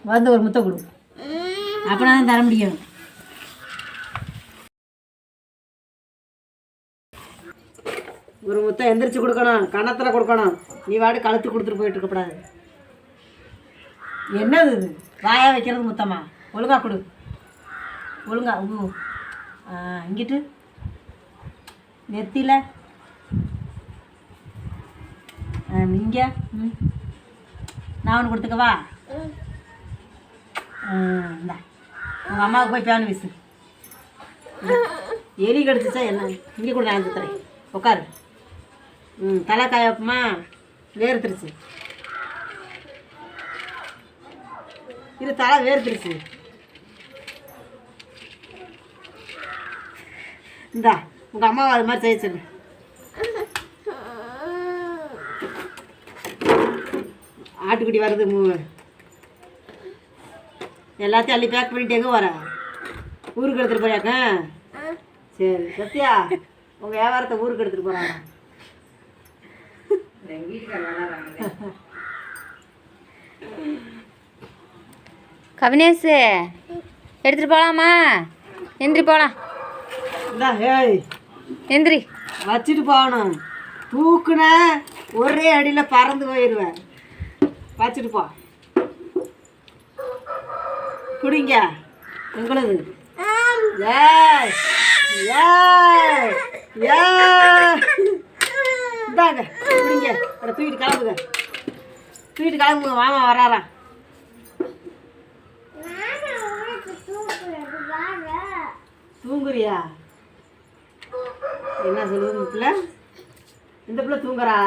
வந்து ஒரு முத்தை கொடு, அப்படின்னா தான் தர முடியும். ஒரு முத்தை எந்திரிச்சு கொடுக்கணும், கணத்தில் கொடுக்கணும். நீ வாடி கழுத்து கொடுத்துட்டு போயிட்டு இருக்கக்கூடாது. என்னது இது? வாயா வைக்கிறது முத்தம்மா? ஒழுங்கா கொடு, ஒழுங்கா. இங்கிட்டு நெத்தியில் இங்கே. நான் ஒன்று கொடுத்துக்கவா? இந்தா உங்கள் அம்மாவுக்கு போய் பேனு வீசு. எலி கடிச்சிச்சா என்ன? இங்கே கூட நான் தரேன், உட்காரு. தலை காயப்பமா வேர்த்துருச்சு. இது தலை வேர்த்துருச்சு. இந்தா உங்கள் அம்மாவை அது மாதிரி செய்ய சொல்லு. ஆட்டுக்குடி வருது, எல்லாத்தையும் அள்ளி பேக் பண்ணிட்டு எங்கே வர? ஊருக்கு எடுத்துகிட்டு போறியாக்கா? சரி சத்யா, உங்கள் வியாபாரத்தை ஊருக்கு எடுத்துகிட்டு போகிறாங்க. கவினேஷ் எடுத்துகிட்டு போகலாமா? எந்திரி போகலாம். இந்தா ஏய் எந்திரி. வச்சுட்டு போகணும். தூக்குன ஒரே அடியில் பறந்து போயிடுவேன். வச்சுட்டு போ. குடிங்க உங்களுக்கு. ஏய் ஏய் ஏய் இந்தாங்க குடிங்க. அதை தூக்கிட்டு கிளம்புங்க, தூக்கிட்டு கிளம்புங்க. மாமா வராராம். தூங்குறியா? என்ன சொல்லுது பிள்ளை? இந்த பிள்ளை தூங்குறா?